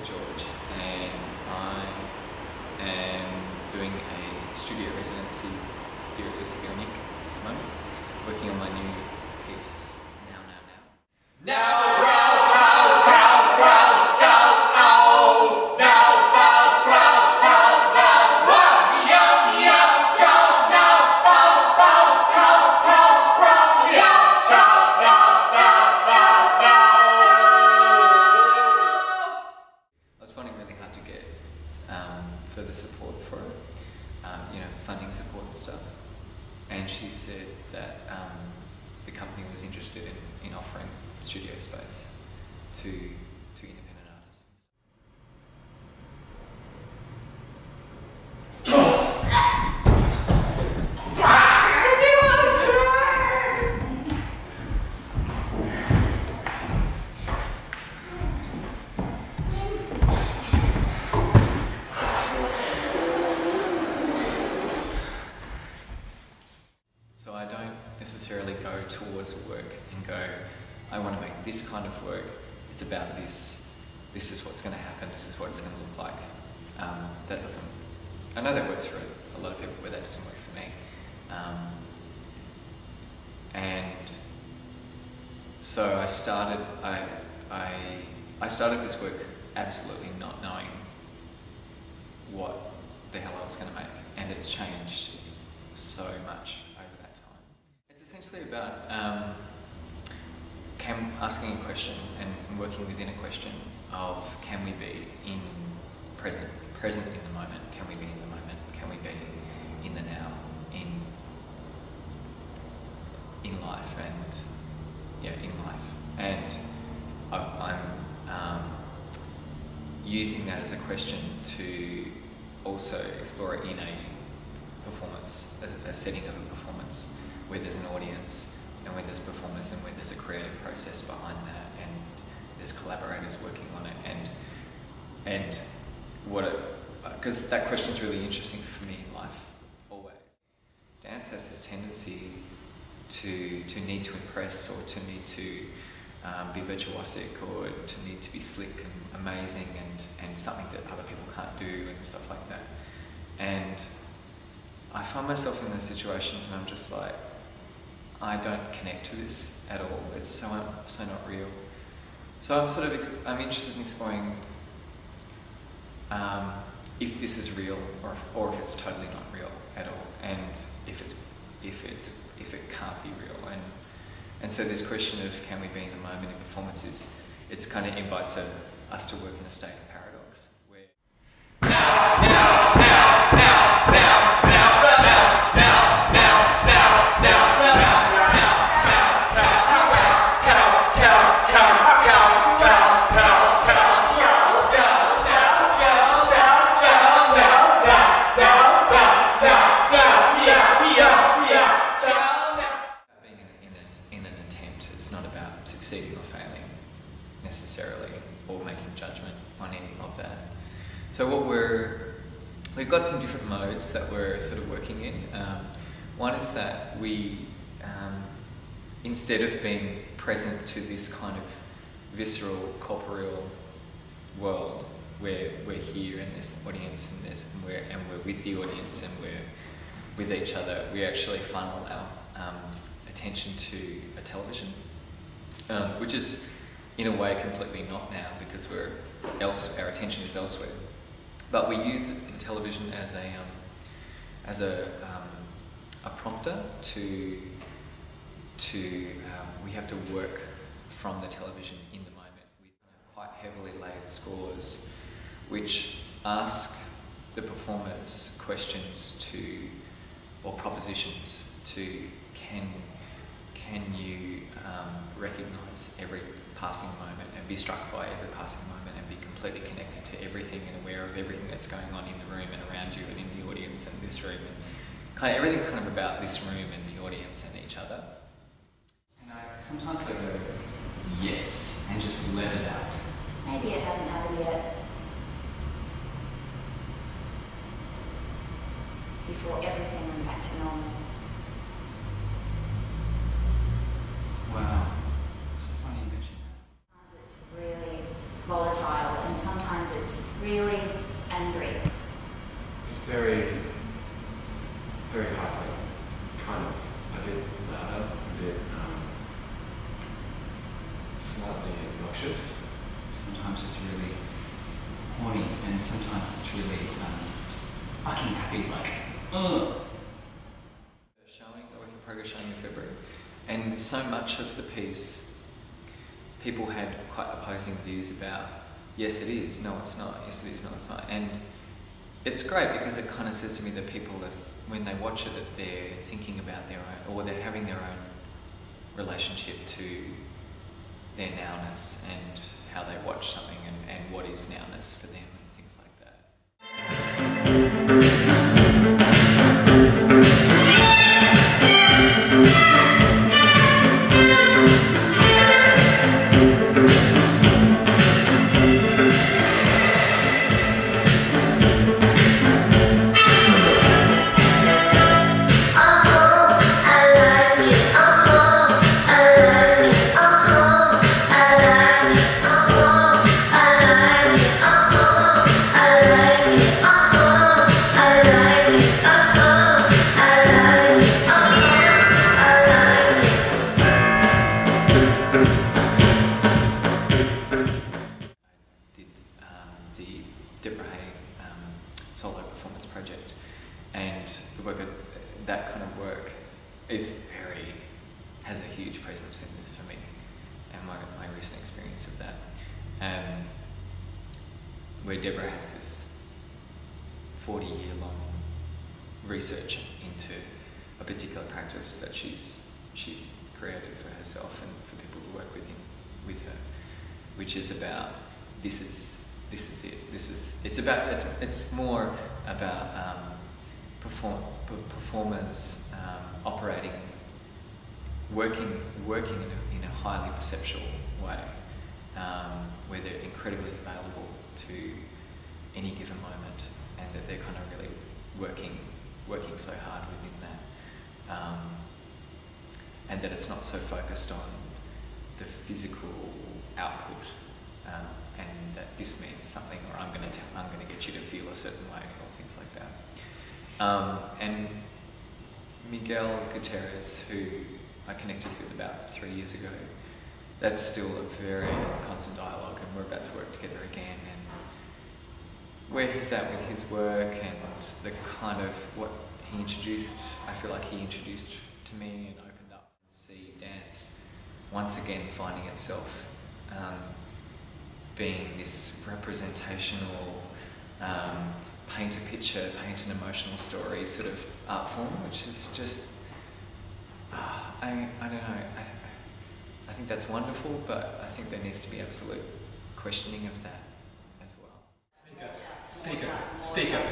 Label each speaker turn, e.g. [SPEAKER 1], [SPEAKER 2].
[SPEAKER 1] George, and I am doing a studio residency here at Lucy Guerin Inc at the moment, working on my new piece, Now, Now, Now. Further support for it, funding support and stuff. And she said that the company was interested in offering studio space to independent artists. So I don't necessarily go towards a work and go, I want to make this kind of work, it's about this, this is what's going to happen, this is what it's going to look like. That doesn't, I know that works for a lot of people, but that doesn't work for me. And so I started this work absolutely not knowing what the hell I was going to make, and it's changed so much over that time. It's essentially about asking a question and working within a question of, can we be present in the moment? Can we be in the moment? Can we be in the now, in life, and in life? And I'm using that as a question to also explore it in a performance, a setting of a performance where there's an audience and where there's performers and where there's a creative process behind that, and there's collaborators working on it, and because that question's really interesting for me in life always. Dance has this tendency to need to impress, or to need to be virtuosic, or to need to be slick and amazing and something that other people can't do and stuff like that. And I find myself in those situations and I'm just like, I don't connect to this at all. It's so not real. So I'm interested in exploring if this is real, or if it's totally not real at all, and if it can't be real. And so this question of can we be in the moment in performances, it's kind of invites us to work in a state of paradox where now, now, now, now, now, now, now, now, now, now, now. Succeeding or failing necessarily, or making judgment on any of that. So we've got some different modes that we're sort of working in. One is that we, instead of being present to this kind of visceral, corporeal world where we're here and there's an audience and we're with the audience and we're with each other, we actually funnel our attention to a television. Which is, in a way, completely not now, because our attention is elsewhere. But we use the television as a prompter to we have to work from the television in the moment with quite heavily layered scores, which ask the performers questions or propositions to can you recognise every passing moment and be struck by every passing moment and be completely connected to everything and aware of everything that's going on in the room and around you and in the audience and this room, and everything's kind of about this room and the audience and each other. And sometimes I go yes and just let it out.
[SPEAKER 2] Maybe it hasn't happened yet. Before everything went back to normal.
[SPEAKER 1] Wow, it's funny you mention that.
[SPEAKER 2] It's really volatile, and sometimes it's really angry.
[SPEAKER 3] It's very, very hyper, kind of a bit louder, a bit slightly obnoxious.
[SPEAKER 4] Sometimes it's really horny, and sometimes it's really fucking happy, like, ugh.
[SPEAKER 1] A work in progress showing in February, and so much of the piece, people had quite opposing views about, yes it is, no it's not, yes it is, no it's not, and it's great because it kind of says to me that people, when they watch it, that they're thinking about their own, or they're having their own relationship to their nowness and how they watch something and what is nowness for them and things like that. Solo performance project, and the work of that kind of work has a huge presence in this for me, and my recent experience of that, where Deborah has this 40-year-long research into a particular practice that she's created for herself and for people who work with her, which is about this is it. It's more about performers operating, working in a highly perceptual way, where they're incredibly available to any given moment, and that they're kind of really working so hard within that, and that it's not so focused on the physical output. And that this means something, or I'm going to get you to feel a certain way, or things like that. And Miguel Gutierrez, who I connected with about 3 years ago, that's still a very constant dialogue, and we're about to work together again. And where he's at with his work, and the kind of what he introduced, I feel like he introduced to me and opened up and see dance once again finding itself being this representational, paint a picture, paint an emotional story sort of art form, which is just, I don't know, I think that's wonderful, but I think there needs to be absolute questioning of that as well.
[SPEAKER 4] Speaker.
[SPEAKER 2] Speaker.